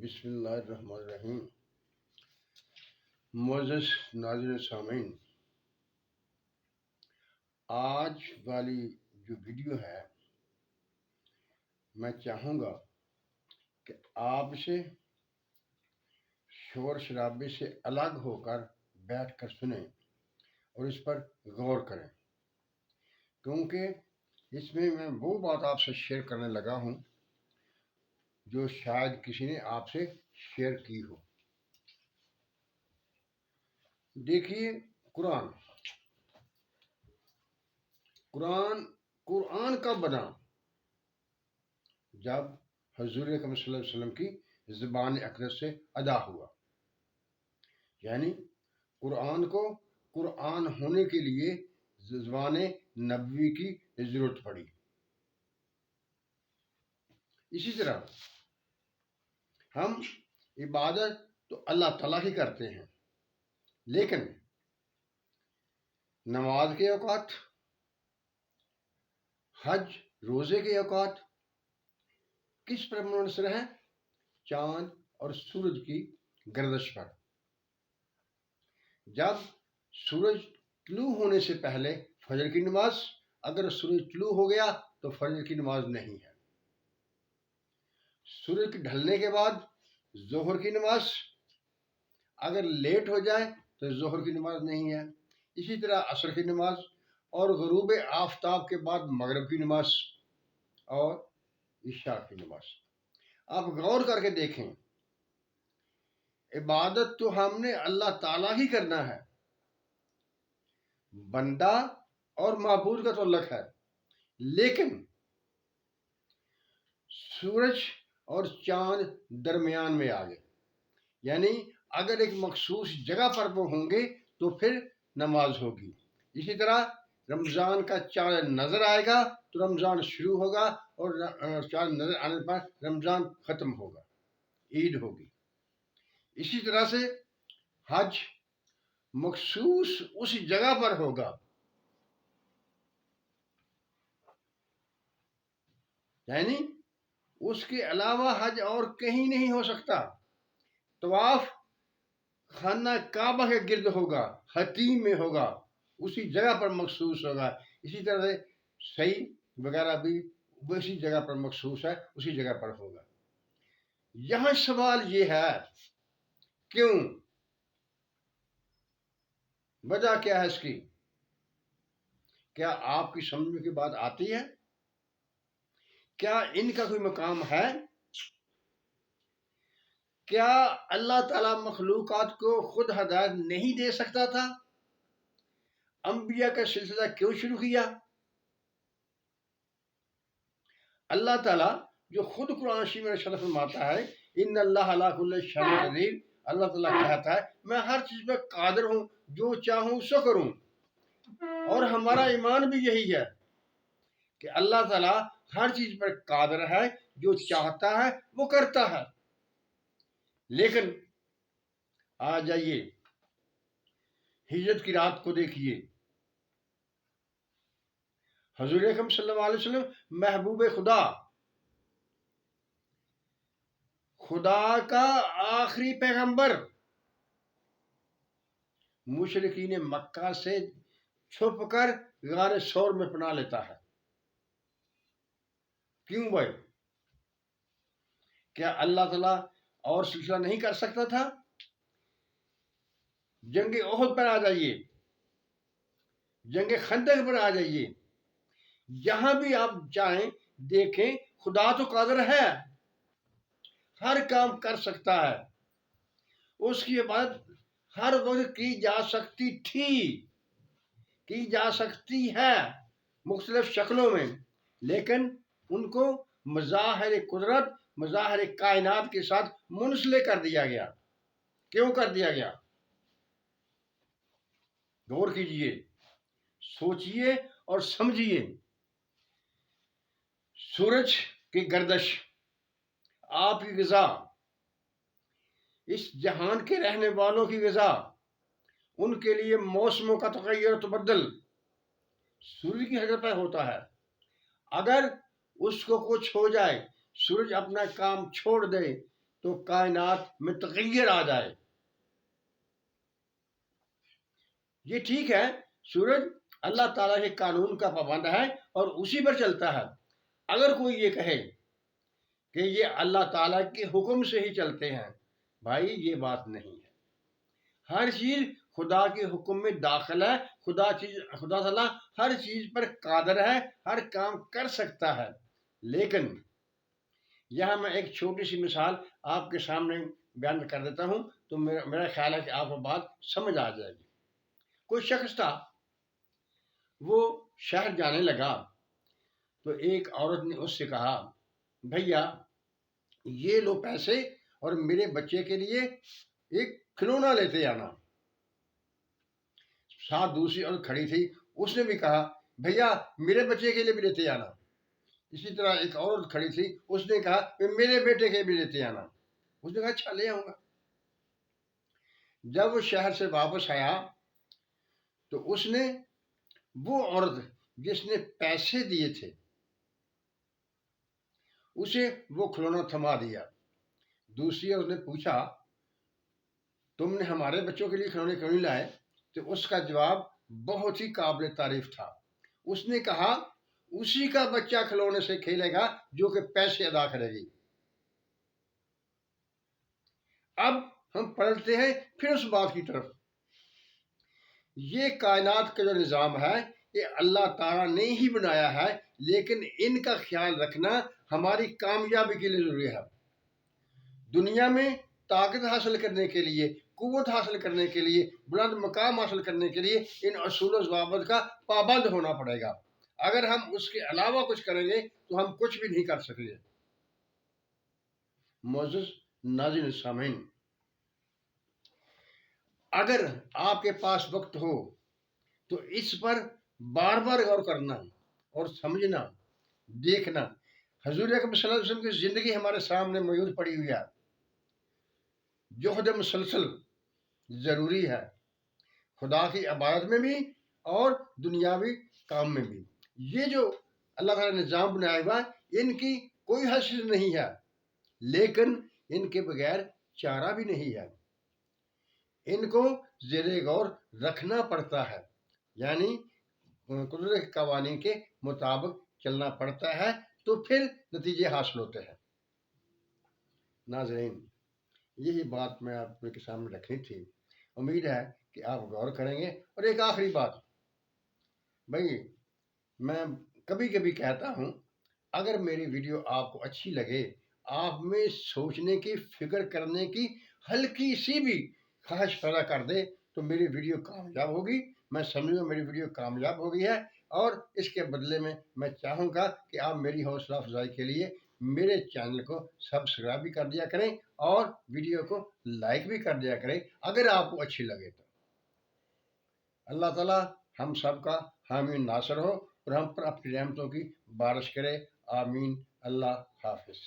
بسم اللہ الرحمن الرحیم۔ معزز ناظرین سامعین، آج والی جو ویڈیو ہے میں چاہوں گا کہ آپ سے شور شرابے سے الگ ہو کر بیٹھ کر سنیں اور اس پر غور کریں، کیونکہ اس میں وہ بات آپ سے شیئر کرنے لگا ہوں جو شاید کسی نے آپ سے شیئر کی ہو۔ دیکھیے، قرآن کب بنا؟ جب حضور اکرم صلی اللہ علیہ وسلم کی زبان اقدس سے ادا ہوا، یعنی قرآن کو قرآن ہونے کے لیے زبان نبوی کی ضرورت پڑی۔ اسی طرح ہم عبادت تو اللہ تعالیٰ ہی کرتے ہیں، لیکن نماز کے اوقات، حج روزے کے اوقات کس پر منحصر ہیں؟ چاند اور سورج کی گردش پر۔ جب سورج طلوع ہونے سے پہلے فجر کی نماز، اگر سورج طلوع ہو گیا تو فجر کی نماز نہیں ہے۔ سورج کے ڈھلنے کے بعد ظہر کی نماز، اگر لیٹ ہو جائے تو ظہر کی نماز نہیں ہے۔ اسی طرح عصر کی نماز، اور غروب آفتاب کے بعد مغرب کی نماز اور عشاء کی نماز۔ آپ غور کر کے دیکھیں، عبادت تو ہم نے اللہ تعالیٰ ہی کرنا ہے، بندہ اور معبود کا تعلق ہے، لیکن سورج اور چاند درمیان میں آ گئے، یعنی اگر ایک مخصوص جگہ پر وہ ہوں گے تو پھر نماز ہوگی۔ اسی طرح رمضان کا چاند نظر آئے گا تو رمضان شروع ہوگا، اور چاند نظر آنے پر رمضان ختم ہوگا، عید ہوگی۔ اسی طرح سے حج مخصوص اس جگہ پر ہوگا، یعنی اس کے علاوہ حج اور کہیں نہیں ہو سکتا۔ طواف خانہ کعبہ کے گرد ہوگا، حتیم میں ہوگا، اسی جگہ پر مخصوص ہوگا۔ اسی طرح سے سعی وغیرہ بھی اسی جگہ پر مخصوص ہے، اسی جگہ پر ہوگا۔ یہاں سوال یہ ہے، کیوں؟ وجہ کیا ہے اس کی؟ کیا آپ کی سمجھ میں کوئی بات آتی ہے؟ کیا ان کا کوئی مقام ہے؟ کیا اللہ تعالیٰ مخلوقات کو خود ہدایت نہیں دے سکتا تھا؟ انبیاء کا سلسلہ کیوں شروع کیا؟ اللہ تعالیٰ جو خود قرآن شریف میں ارشاد فرماتا ہے، ان اللہ علی کل شیء قدیر، اللہ تعالیٰ کہتا ہے میں ہر چیز پہ قادر ہوں، جو چاہوں سو کروں۔ اور ہمارا ایمان بھی یہی ہے کہ اللہ تعالیٰ ہر چیز پر قادر ہے، جو چاہتا ہے وہ کرتا ہے۔ لیکن آ جائیے ہجرت کی رات کو دیکھیے، حضور اکرم صلی اللہ علیہ وسلم محبوب خدا کا آخری پیغمبر، مشرکین مکہ سے چھپ کر غار ثور میں پناہ لیتا ہے۔ کیوں بھائی؟ کیا اللہ تعالیٰ اور سلسلہ نہیں کر سکتا تھا؟ جنگ احد پر آ جائیے، جنگ خندق پر آ جائیے، جہاں بھی آپ چاہیں دیکھیں، خدا تو قادر ہے، ہر کام کر سکتا ہے۔ اس کی عبادت ہر وقت کی جا سکتی تھی، کی جا سکتی ہے مختلف شکلوں میں، لیکن ان کو مظاہر قدرت، مظاہر کائنات کے ساتھ منسلک کر دیا گیا۔ کیوں کر دیا گیا؟ غور کیجئے، سوچئے اور سمجھئے۔ سورج کی گردش، آپ کی غذا، اس جہان کے رہنے والوں کی غذا، ان کے لیے موسموں کا تغیر و تبدل سورج کی حرکت پر ہوتا ہے۔ اگر اس کو کچھ ہو جائے، سورج اپنا کام چھوڑ دے، تو کائنات میں تغیر آ جائے۔ یہ ٹھیک ہے، سورج اللہ تعالیٰ کے قانون کا پابند ہے اور اسی پر چلتا ہے۔ اگر کوئی یہ کہے کہ یہ اللہ تعالیٰ کے حکم سے ہی چلتے ہیں، بھائی یہ بات نہیں ہے۔ ہر چیز خدا کے حکم میں داخل ہے۔ خدا تعالیٰ ہر چیز پر قادر ہے، ہر کام کر سکتا ہے۔ لیکن یہاں میں ایک چھوٹی سی مثال آپ کے سامنے بیان کر دیتا ہوں تو میرا خیال ہے کہ آپ کو بات سمجھ آ جائے گی۔ کوئی شخص تھا، وہ شہر جانے لگا تو ایک عورت نے اس سے کہا، بھیا یہ لو پیسے اور میرے بچے کے لیے ایک کھلونا لیتے آنا۔ ساتھ دوسری عورت کھڑی تھی، اس نے بھی کہا، بھیا میرے بچے کے لیے بھی لیتے آنا۔ اسی طرح ایک عورت کھڑی تھی، اس نے کہا میرے بیٹے کے بھی لیتے آنا۔ اس نے کہا اچھا لے آؤں گا۔ جب وہ شہر سے واپس آیا تو اس نے وہ عورت جس نے پیسے دیے تھے اسے وہ کھلونا تھما دیا۔ دوسری عورت نے پوچھا، تم نے ہمارے بچوں کے لیے کھلونے کیوں نہیں لائے؟ تو اس کا جواب بہت ہی قابل تعریف تھا۔ اس نے کہا، اسی کا بچہ کھلونے سے کھیلے گا جو کہ پیسے ادا کرے گی۔ اب ہم پلٹتے ہیں پھر اس بات کی طرف۔ یہ کائنات کا جو نظام ہے یہ اللہ تعالیٰ نے ہی بنایا ہے، لیکن ان کا خیال رکھنا ہماری کامیابی کے لیے ضروری ہے۔ دنیا میں طاقت حاصل کرنے کے لیے، قوت حاصل کرنے کے لیے، بلند مقام حاصل کرنے کے لیے ان اصول و ضوابط کا پابند ہونا پڑے گا۔ اگر ہم اس کے علاوہ کچھ کریں گے تو ہم کچھ بھی نہیں کر سکیں گے۔ معزز ناظرین سامعین، اگر آپ کے پاس وقت ہو تو اس پر بار بار غور کرنا اور سمجھنا، دیکھنا۔ حضور اکرم صلی اللہ علیہ وسلم کی زندگی ہمارے سامنے موجود پڑی ہوئی ہے۔ جہد مسلسل ضروری ہے، خدا کی عبادت میں بھی اور دنیاوی کام میں بھی۔ یہ جو اللہ تعالیٰ نے نظام بنایا ہوا ہے ان کی کوئی حیثیت نہیں ہے، لیکن ان کے بغیر چارہ بھی نہیں ہے۔ ان کو زیر غور رکھنا پڑتا ہے، یعنی قدرت کے قوانین کے مطابق چلنا پڑتا ہے، تو پھر نتیجے حاصل ہوتے ہیں۔ ناظرین، یہی بات میں آپ کے سامنے رکھنی تھی۔ امید ہے کہ آپ غور کریں گے۔ اور ایک آخری بات، بھائی میں کبھی کبھی کہتا ہوں، اگر میری ویڈیو آپ کو اچھی لگے، آپ میں سوچنے کی، فکر کرنے کی ہلکی سی بھی خواہش پیدا کر دے تو میری ویڈیو کامیاب ہوگی۔ میں سمجھوں میری ویڈیو کامیاب ہو گئی ہے، اور اس کے بدلے میں چاہوں گا کہ آپ میری حوصلہ افزائی کے لیے میرے چینل کو سبسکرائب بھی کر دیا کریں اور ویڈیو کو لائک بھی کر دیا کریں اگر آپ کو اچھی لگے تو۔ اللہ تعالیٰ ہم سب کا حامی ناصر ہو اور ہم پر اپنی رحمتوں کی بارش کرے۔ آمین۔ اللہ حافظ۔